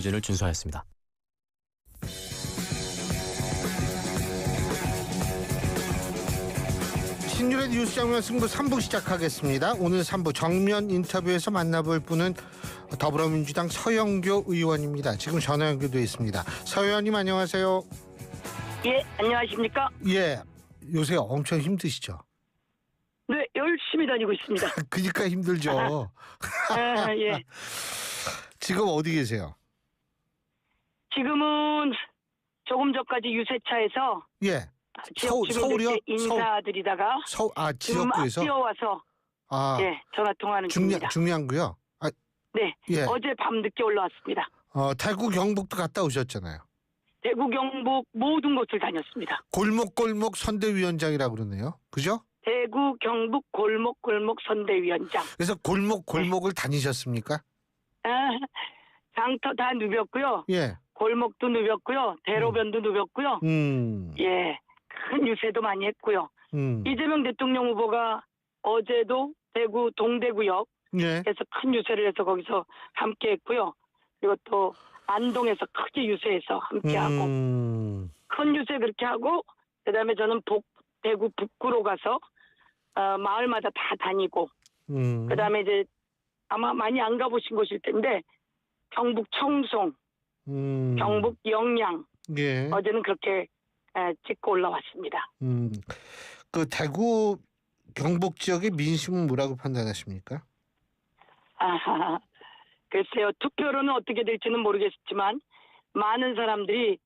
기준을 준수하였습니다. 신율의 뉴스 장면 승부 3부 시작하겠습니다. 오늘 3부 정면 인터뷰에서 만나볼 분은 더불어민주당 서영교 의원입니다. 지금 전화 연결되어 있습니다. 서 의원님 안녕하세요. 예, 안녕하십니까? 예, 요새 엄청 힘드시죠? 네, 열심히 다니고 있습니다. 그러니까 힘들죠. 예. 지금 어디 계세요? 지금은 조금 전까지 유세차에서 예. 지역 서울이요? 주민들께 인사드리다가 지금 지역구에서? 뛰어와서 예, 전화 통화하는 중입니다. 중량구요? 네, 예. 어제 밤 늦게 올라왔습니다. 대구 경북도 갔다 오셨잖아요. 대구 경북 모든 곳을 다녔습니다. 골목골목 선대위원장이라고 그러네요. 그죠? 대구 경북 골목골목 선대위원장. 그래서 골목골목을 다니셨습니까? 장터 다 누볐고요. 예. 골목도 누볐고요. 대로변도 누볐고요. 예, 큰 유세도 많이 했고요. 이재명 대통령 후보가 어제도 대구 동대구역 예. 에서 큰 유세를 해서 거기서 함께 했고요. 그리고 또 안동에서 크게 유세해서 함께 하고 큰 유세 그렇게 하고 그다음에 저는 대구 북구로 가서 마을마다 다 다니고 그다음에 이제 아마 많이 안 가보신 곳일 텐데 경북 청송, 경북 영양 예. 어제는 그렇게 찍고 올라왔습니다. 그 대구 경북 지역의 민심은 뭐라고 판단하십니까? 글쎄요. 투표로는 어떻게 될지는 모르겠지만 많은 사람들이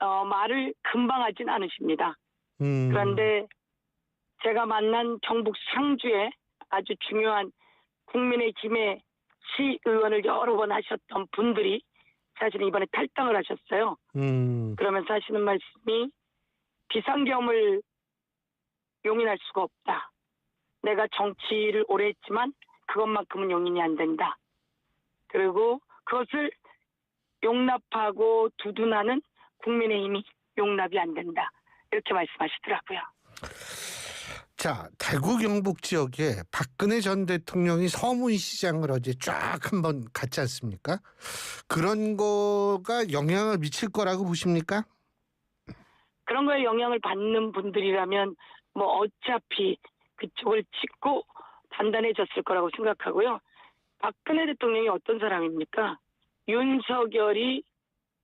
말을 금방 하진 않으십니다. 그런데 제가 만난 경북 상주에 아주 중요한 국민의힘의 시의원을 여러 번 하셨던 분들이 사실은 이번에 탈당을 하셨어요. 그러면서 하시는 말씀이 비상계엄을 용인할 수가 없다. 내가 정치를 오래 했지만 그것만큼은 용인이 안 된다. 그리고 그것을 용납하고 두둔하는 국민의힘이 용납이 안 된다. 이렇게 말씀하시더라고요. 자, 대구 경북 지역에 박근혜 전 대통령이 서문시장을 어제 쫙 한번 갔지 않습니까? 그런 거가 영향을 미칠 거라고 보십니까? 그런 거에 영향을 받는 분들이라면 뭐 어차피 그쪽을 찍고 단단해졌을 거라고 생각하고요. 박근혜 대통령이 어떤 사람입니까? 윤석열이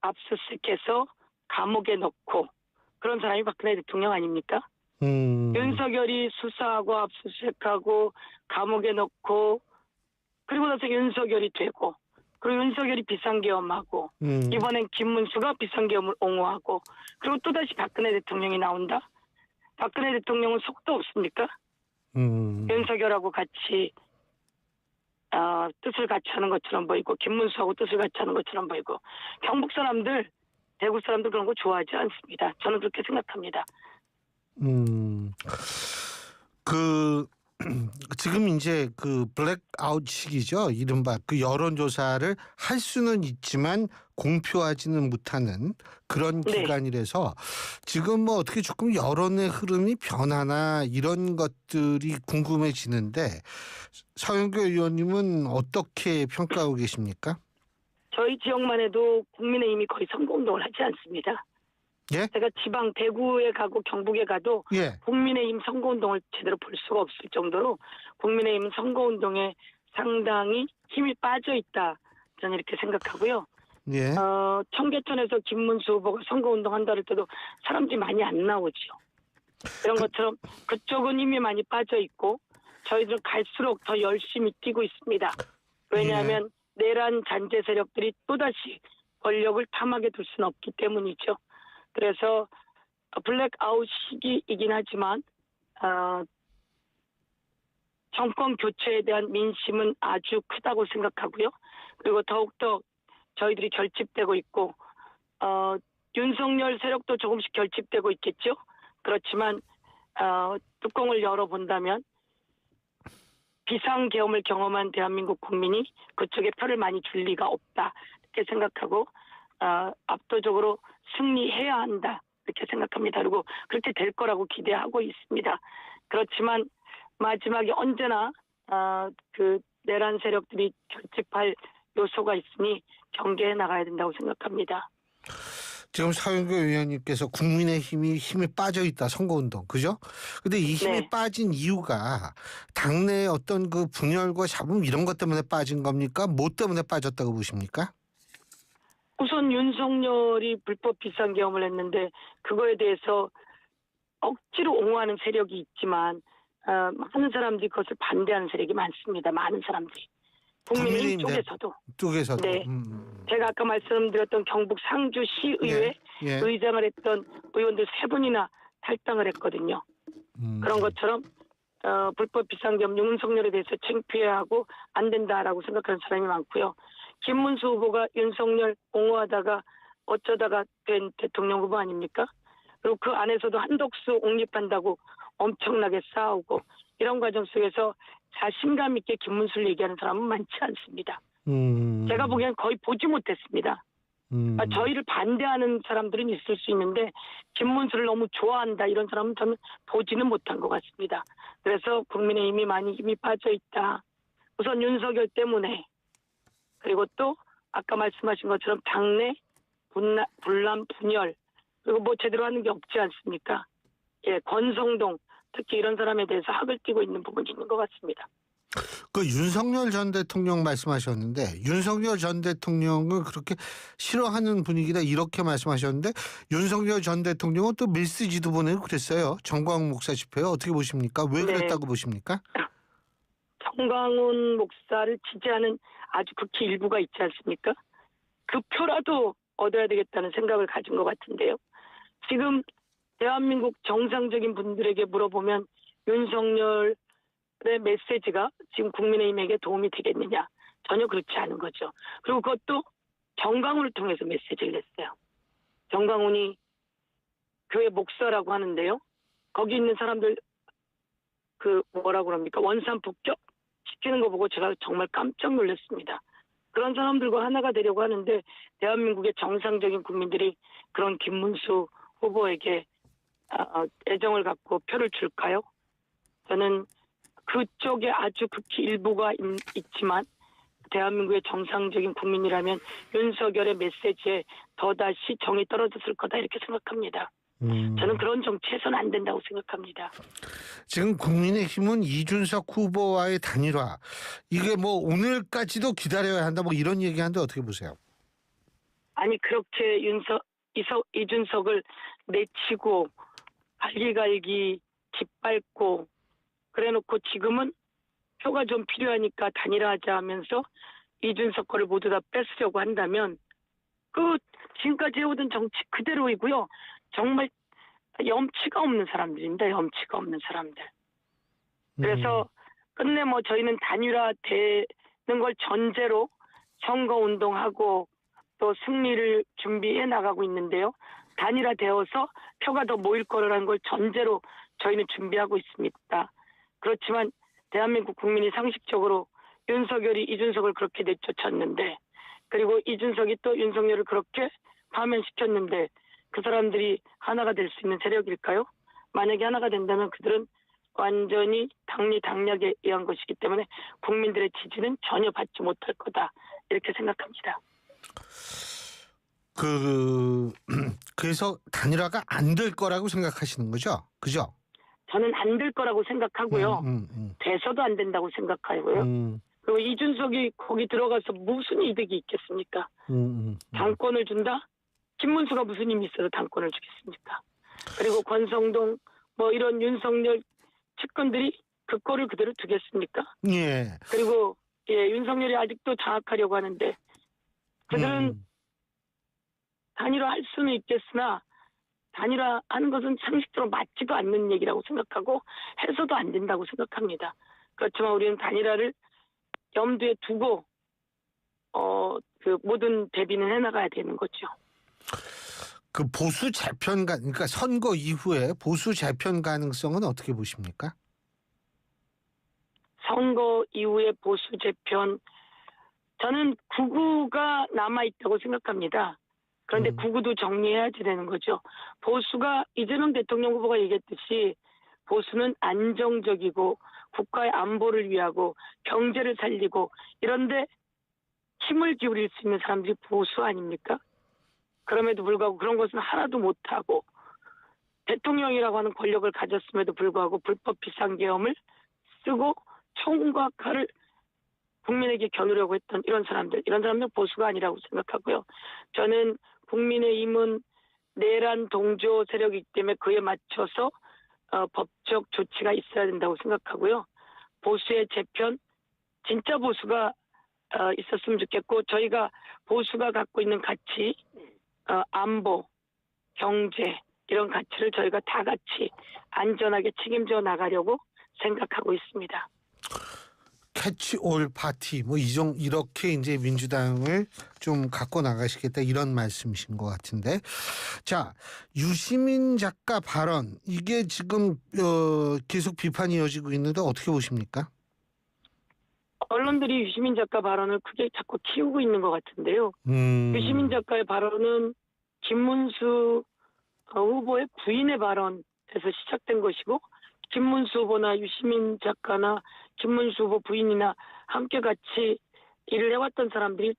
압수수색해서 감옥에 넣고 그런 사람이 박근혜 대통령 아닙니까? 윤석열이 수사하고 압수수색하고 감옥에 넣고 그리고 나서 윤석열이 되고 그리고 윤석열이 비상계엄하고 이번엔 김문수가 비상계엄을 옹호하고 그리고 또다시 박근혜 대통령이 나온다? 박근혜 대통령은 속도 없습니까? 윤석열하고 같이 뜻을 같이 하는 것처럼 보이고 김문수하고 뜻을 같이 하는 것처럼 보이고 경북 사람들, 대구 사람들 그런 거 좋아하지 않습니다. 저는 그렇게 생각합니다. 지금 이제 그 블랙아웃 시기죠. 이른바 그 여론조사를 할 수는 있지만 공표하지는 못하는 그런 네. 기간이라서 지금 뭐 어떻게 조금 여론의 흐름이 변하나 이런 것들이 궁금해지는데 서영교 의원님은 어떻게 평가하고 계십니까? 저희 지역만 해도 국민의힘이 거의 선거운동을 하지 않습니다. 예? 제가 지방 대구에 가고 경북에 가도 예. 국민의힘 선거운동을 제대로 볼 수가 없을 정도로 국민의힘 선거운동에 상당히 힘이 빠져 있다. 저는 이렇게 생각하고요. 예. 청계천에서 김문수 후보가 선거운동 한다 할 때도 사람들이 많이 안 나오죠. 그런 것처럼 그쪽은 힘이 많이 빠져 있고 저희들은 갈수록 더 열심히 뛰고 있습니다. 왜냐하면 내란 잔재 세력들이 또다시 권력을 탐하게 둘 수는 없기 때문이죠. 그래서 블랙아웃 시기이긴 하지만 정권 교체에 대한 민심은 아주 크다고 생각하고요. 그리고 더욱더 저희들이 결집되고 있고 윤석열 세력도 조금씩 결집되고 있겠죠. 그렇지만 뚜껑을 열어본다면 비상계엄을 경험한 대한민국 국민이 그쪽에 표를 많이 줄 리가 없다 이렇게 생각하고 압도적으로 승리해야 한다 이렇게 생각합니다. 그리고 그렇게 될 거라고 기대하고 있습니다. 그렇지만 마지막에 언제나 그 내란 세력들이 결집할 요소가 있으니 경계해 나가야 된다고 생각합니다. 지금 서영교 의원님께서 국민의힘이 힘이 빠져 있다 선거운동 그죠? 근데 이 힘이 네. 빠진 이유가 당내의 어떤 그 분열과 잡음 이런 것 때문에 빠진 겁니까? 뭐 때문에 빠졌다고 보십니까? 우선 윤석열이 불법 비상계엄을 했는데 그거에 대해서 억지로 옹호하는 세력이 있지만 많은 사람들이 그것을 반대하는 세력이 많습니다. 많은 사람들이. 국민의힘 쪽에서도. 쪽에서도. 네. 제가 아까 말씀드렸던 경북 상주시의회 예. 의장을 했던 의원들 3분이나 탈당을 했거든요. 그런 것처럼 불법 비상계엄 윤석열에 대해서 창피해하고 안 된다라고 생각하는 사람이 많고요. 김문수 후보가 윤석열 옹호하다가 어쩌다가 된 대통령 후보 아닙니까? 그리고 그 안에서도 한독수 옹립한다고 엄청나게 싸우고 이런 과정 속에서 자신감 있게 김문수를 얘기하는 사람은 많지 않습니다. 제가 보기엔 거의 보지 못했습니다. 저희를 반대하는 사람들은 있을 수 있는데 김문수를 너무 좋아한다 이런 사람은 저는 보지는 못한 것 같습니다. 그래서 국민의힘이 많이 힘이 빠져 있다. 우선 윤석열 때문에 그리고 또 아까 말씀하신 것처럼 당내 분란 분열 그리고 뭐 제대로 하는 게 없지 않습니까? 예, 권성동 특히 이런 사람에 대해서 학을 띠고 있는 부분이 있는 것 같습니다. 그 윤석열 전 대통령 말씀하셨는데 윤석열 전 대통령을 그렇게 싫어하는 분위기다 이렇게 말씀하셨는데 윤석열 전 대통령은 또 메시지도 보내고 그랬어요. 정광훈 목사 집회에 어떻게 보십니까? 왜 그랬다고 보십니까? 정광훈 목사를 지지하는 아주 극히 일부가 있지 않습니까? 그 표라도 얻어야 되겠다는 생각을 가진 것 같은데요. 지금 대한민국 정상적인 분들에게 물어보면 윤석열의 메시지가 지금 국민의힘에게 도움이 되겠느냐. 전혀 그렇지 않은 거죠. 그리고 그것도 정광훈을 통해서 메시지를 냈어요. 정광훈이 교회 목사라고 하는데요. 거기 있는 사람들 그 뭐라고 합니까? 원산 폭격 시키는 거 보고 제가 정말 깜짝 놀랐습니다. 그런 사람들과 하나가 되려고 하는데 대한민국의 정상적인 국민들이 그런 김문수 후보에게 애정을 갖고 표를 줄까요? 저는 그쪽에 아주 극히 일부가 있지만 대한민국의 정상적인 국민이라면 윤석열의 메시지에 더다시 정이 떨어졌을 거다 이렇게 생각합니다. 저는 그런 정치에서는 안 된다고 생각합니다. 지금 국민의힘은 이준석 후보와의 단일화 이게 뭐 오늘까지도 기다려야 한다 뭐 이런 얘기하는데 어떻게 보세요? 아니 그렇게 이준석을 내치고 갈기갈기 짓밟고 그래놓고 지금은 표가 좀 필요하니까 단일화하자 하면서 이준석 거를 모두 다 뺏으려고 한다면 그 지금까지 해오던 정치 그대로이고요. 정말 염치가 없는 사람들입니다. 염치가 없는 사람들. 그래서 끝내 뭐 저희는 단일화 되는 걸 전제로 선거운동하고 또 승리를 준비해 나가고 있는데요. 단일화되어서 표가 더 모일 거라는 걸 전제로 저희는 준비하고 있습니다. 그렇지만 대한민국 국민이 상식적으로 윤석열이 이준석을 그렇게 내쫓았는데 그리고 이준석이 또 윤석열을 그렇게 파면시켰는데 그 사람들이 하나가 될 수 있는 세력일까요? 만약에 하나가 된다면 그들은 완전히 당리당략에 의한 것이기 때문에 국민들의 지지는 전혀 받지 못할 거다. 이렇게 생각합니다. 그래서 단일화가 안 될 거라고 생각하시는 거죠? 그죠? 저는 안 될 거라고 생각하고요. 돼서도 안 된다고 생각하고요. 그리고 이준석이 거기 들어가서 무슨 이득이 있겠습니까? 당권을 준다? 김문수가 무슨 힘이 있어서 당권을 주겠습니까? 그리고 권성동 뭐 이런 윤석열 측근들이 그 꼴을 그대로 두겠습니까? 예. 그리고 윤석열이 아직도 장악하려고 하는데 그들은 단일화할 수는 있겠으나 단일화하는 것은 상식적으로 맞지도 않는 얘기라고 생각하고 해서도 안 된다고 생각합니다. 그렇지만 우리는 단일화를 염두에 두고 그 모든 대비는 해나가야 되는 거죠. 그 보수 재편 그러니까 선거 이후에 보수 재편 가능성은 어떻게 보십니까? 선거 이후에 보수 재편 저는 구구가 남아있다고 생각합니다. 그런데 구구도 정리해야지 되는 거죠. 보수가 이재명 대통령 후보가 얘기했듯이 보수는 안정적이고 국가의 안보를 위하고 경제를 살리고 이런데 힘을 기울일 수 있는 사람들이 보수 아닙니까? 그럼에도 불구하고 그런 것은 하나도 못하고 대통령이라고 하는 권력을 가졌음에도 불구하고 불법 비상계엄을 쓰고 총과 칼을 국민에게 겨누려고 했던 이런 사람들 보수가 아니라고 생각하고요. 저는 국민의힘은 내란 동조 세력이기 때문에 그에 맞춰서 법적 조치가 있어야 된다고 생각하고요. 보수의 재편, 진짜 보수가 있었으면 좋겠고, 저희가 보수가 갖고 있는 가치, 안보, 경제 이런 가치를 저희가 다 같이 안전하게 책임져 나가려고 생각하고 있습니다. 캐치 올 파티 뭐 이렇게 이제 민주당을 좀 갖고 나가시겠다 이런 말씀이신 것 같은데, 자, 유시민 작가 발언 이게 지금 계속 비판이 이어지고 있는데 어떻게 보십니까? 언론들이 유시민 작가 발언을 크게 자꾸 키우고 있는 것 같은데요. 유시민 작가의 발언은 김문수 후보의 부인의 발언에서 시작된 것이고, 김문수 후보나 유시민 작가나 김문수 후보 부인이나 함께 같이 일을 해왔던 사람들이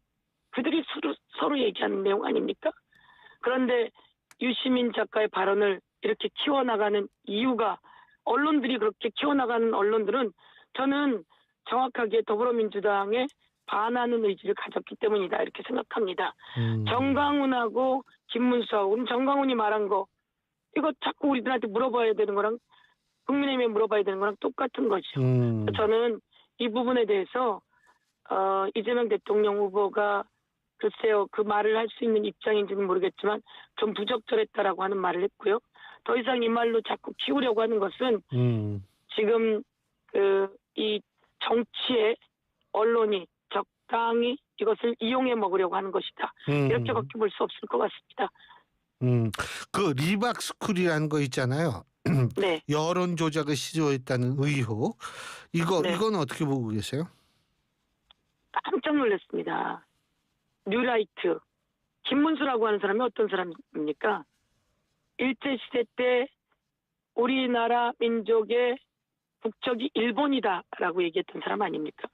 그들이 서로 얘기하는 내용 아닙니까? 그런데 유시민 작가의 발언을 이렇게 키워나가는 이유가, 언론들이 그렇게 키워나가는 언론들은 저는 정확하게 더불어민주당에 반하는 의지를 가졌기 때문이다 이렇게 생각합니다. 정강훈하고 김문수하고, 그럼 정강훈이 말한 거 이거 자꾸 우리들한테 물어봐야 되는 거랑 국민의힘에 물어봐야 되는 거랑 똑같은 거죠. 저는 이 부분에 대해서 이재명 대통령 후보가 글쎄요 그 말을 할 수 있는 입장인지는 모르겠지만 좀 부적절했다라고 하는 말을 했고요. 더 이상 이 말로 자꾸 키우려고 하는 것은 지금 이 정치의 언론이 적당히 이것을 이용해 먹으려고 하는 것이다. 이렇게밖에 볼 수 없을 것 같습니다. 그 리박스쿨이라는 거 있잖아요. 네. 여론 조작을 시도했다는 의혹, 이건 어떻게 보고 계세요? 깜짝 놀랐습니다. 뉴라이트 김문수라고 하는 사람이 어떤 사람입니까? 일제시대 때 우리나라 민족의 국적이 일본이다라고 얘기했던 사람 아닙니까?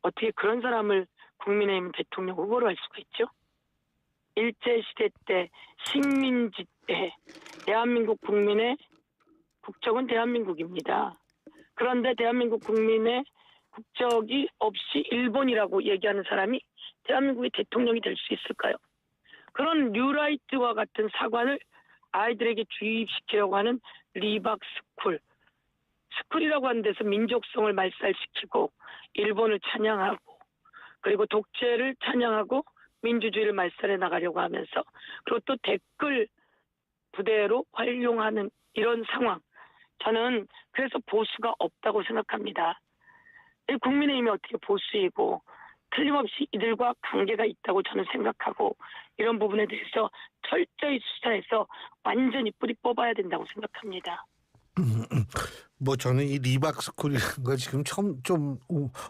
어떻게 그런 사람을 국민의힘 대통령 후보로 할 수가 있죠? 일제시대 때 식민지 때 대한민국 국민의 국적은 대한민국입니다. 그런데 대한민국 국민의 국적이 없이 일본이라고 얘기하는 사람이 대한민국의 대통령이 될 수 있을까요? 그런 뉴라이트와 같은 사관을 아이들에게 주입시키려고 하는 리박스쿨, 스쿨이라고 하는 데서 민족성을 말살시키고 일본을 찬양하고 그리고 독재를 찬양하고 민주주의를 말살해 나가려고 하면서, 그리고 또 댓글 부대로 활용하는 이런 상황, 저는 그래서 보수가 없다고 생각합니다. 국민의힘이 어떻게 보수이고 틀림없이 이들과 관계가 있다고 저는 생각하고, 이런 부분에 대해서 철저히 수사해서 완전히 뿌리 뽑아야 된다고 생각합니다. 뭐 저는 이 리박스쿨이라는 거 지금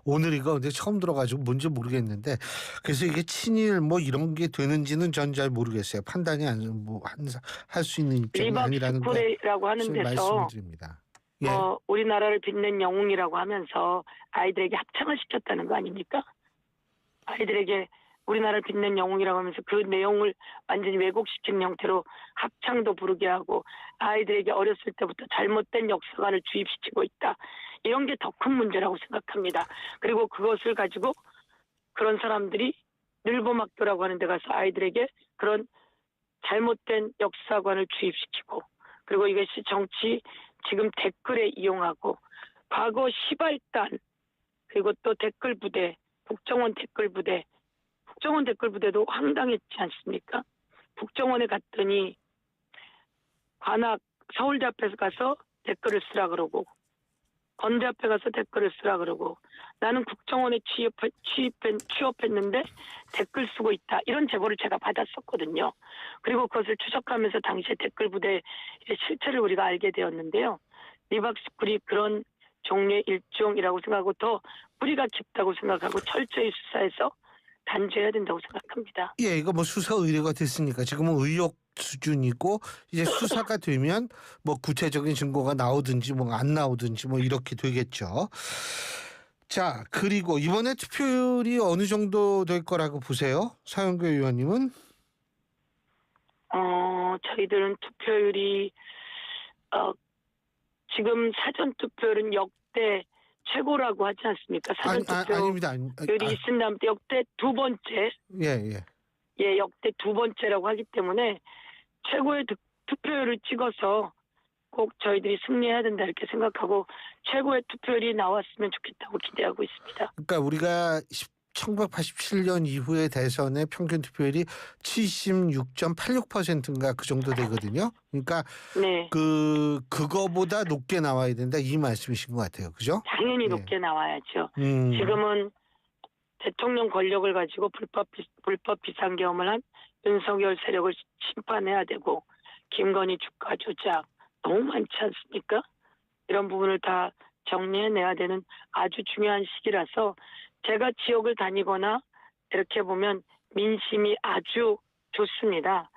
오늘 이거 근데 처음 들어가지고 뭔지 모르겠는데, 그래서 이게 친일 뭐 이런 게 되는지는 전 잘 모르겠어요. 판단이 할 수 있는 입장이 아니라는 거 리박스쿨이라고 하는 데서 말씀드립니다. 예. 우리나라를 빛낸 영웅이라고 하면서 아이들에게 합창을 시켰다는 거 아닙니까? 아이들에게 우리나라를 빛낸 영웅이라고 하면서 그 내용을 완전히 왜곡시킨 형태로 합창도 부르게 하고 아이들에게 어렸을 때부터 잘못된 역사관을 주입시키고 있다. 이런 게 더 큰 문제라고 생각합니다. 그리고 그것을 가지고 그런 사람들이 늘봄학교라고 하는 데 가서 아이들에게 그런 잘못된 역사관을 주입시키고, 그리고 이것이 정치 지금 댓글에 이용하고, 과거 시발단, 그리고 또 댓글 부대, 국정원 댓글 부대도 황당했지 않습니까? 국정원에 갔더니 관악 서울대 앞에서 가서 댓글을 쓰라 그러고, 건대 앞에 가서 댓글을 쓰라 그러고, 나는 국정원에 취업했는데 댓글 쓰고 있다, 이런 제보를 제가 받았었거든요. 그리고 그것을 추적하면서 당시에 댓글 부대의 실체를 우리가 알게 되었는데요. 리박스쿨이 그런 종류의 일종이라고 생각하고 더 뿌리가 깊다고 생각하고 철저히 수사해서 단죄해야 된다고 생각합니다. 예, 이거 뭐 수사 의뢰가 됐으니까 지금은 의혹 수준이고, 이제 수사가 되면 뭐 구체적인 증거가 나오든지 뭐 안 나오든지 뭐 이렇게 되겠죠. 자, 그리고 이번에 투표율이 어느 정도 될 거라고 보세요? 서영교 의원님은? 저희들은 투표율이 지금 사전 투표율은 역대 최고라고 하지 않습니까? 사전 아닙니다. 투표율이 있은 다음에 역대 두 번째, 예. 예, 역대 두 번째라고 하기 때문에 최고의 투표율을 찍어서 꼭 저희들이 승리해야 된다 이렇게 생각하고 최고의 투표율이 나왔으면 좋겠다고 기대하고 있습니다. 그러니까 우리가 1987년 이후의 대선의 평균 투표율이 76.86%인가 그 정도 되거든요. 그러니까 네, 그거보다 높게 나와야 된다 이 말씀이신 것 같아요. 그죠? 당연히 예. 높게 나와야죠. 음. 지금은 대통령 권력을 가지고 불법 비상계엄을 한 윤석열 세력을 심판해야 되고 김건희 주가 조작 너무 많지 않습니까? 이런 부분을 다 정리해내야 되는 아주 중요한 시기라서 제가 지역을 다니거나 이렇게 보면 민심이 아주 좋습니다.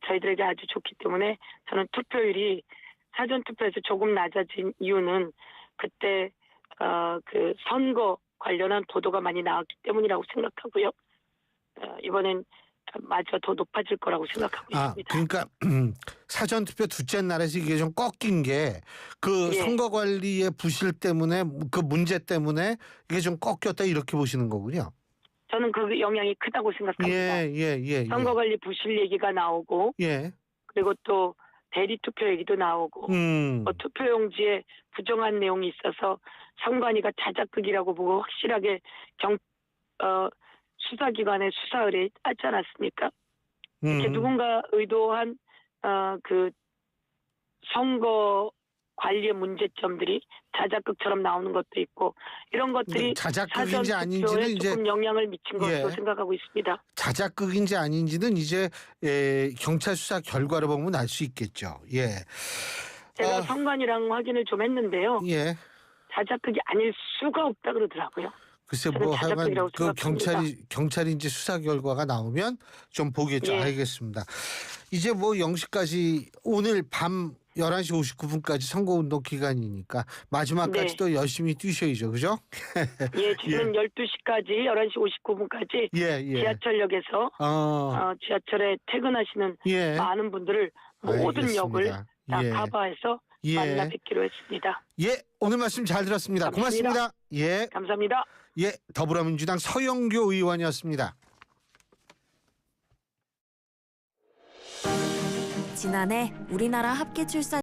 저희들에게 아주 좋기 때문에 저는 투표율이 사전투표에서 조금 낮아진 이유는 그때 그 선거 관련한 보도가 많이 나왔기 때문이라고 생각하고요. 이번엔 마저 더 높아질 거라고 생각하고 있습니다. 그러니까 사전 투표 둘째 날에서 이게 좀 꺾인 게 그 예. 선거 관리의 부실 때문에 그 문제 때문에 이게 좀 꺾였다 이렇게 보시는 거군요. 저는 그 영향이 크다고 생각합니다. 예. 선거관리 부실 얘기가 나오고 예. 그리고 또 대리투표 얘기도 나오고 투표용지에 부정한 내용이 있어서 선관위가 자작극이라고 보고 확실하게 수사기관에 수사 의뢰하지 않았습니까? 이렇게 누군가 의도한 그 선거 관리의 문제점들이 자작극처럼 나오는 것도 있고 이런 것들이 자작극인지 사전 아닌지는 투표에 이제 조금 영향을 미친 것으로 생각하고 있습니다. 자작극인지 아닌지는 이제 경찰 수사 결과를 보면 알 수 있겠죠. 예. 제가 선관위랑 확인을 좀 했는데요. 예. 자작극이 아닐 수가 없다 그러더라고요. 글쎄 저는 뭐 하여간 자작극이라고 그 생각합니다. 경찰이 이제 수사 결과가 나오면 좀 보겠죠. 예. 알겠습니다. 이제 뭐 0시까지 오늘 밤 11시 59분까지 선거운동 기간이니까 마지막까지 네. 또 열심히 뛰셔야죠. 그죠? 예, 지금 12시까지 11시 59분까지 예. 지하철역에서 지하철에 퇴근하시는 예. 많은 분들을 모든 알겠습니다. 역을 다 예. 커버해서 만나 뵙기로 했습니다. 예, 오늘 말씀 잘 들었습니다. 감사합니다. 고맙습니다. 예. 감사합니다. 예, 더불어민주당 서영교 의원이었습니다. 지난해 우리나라 합계 출산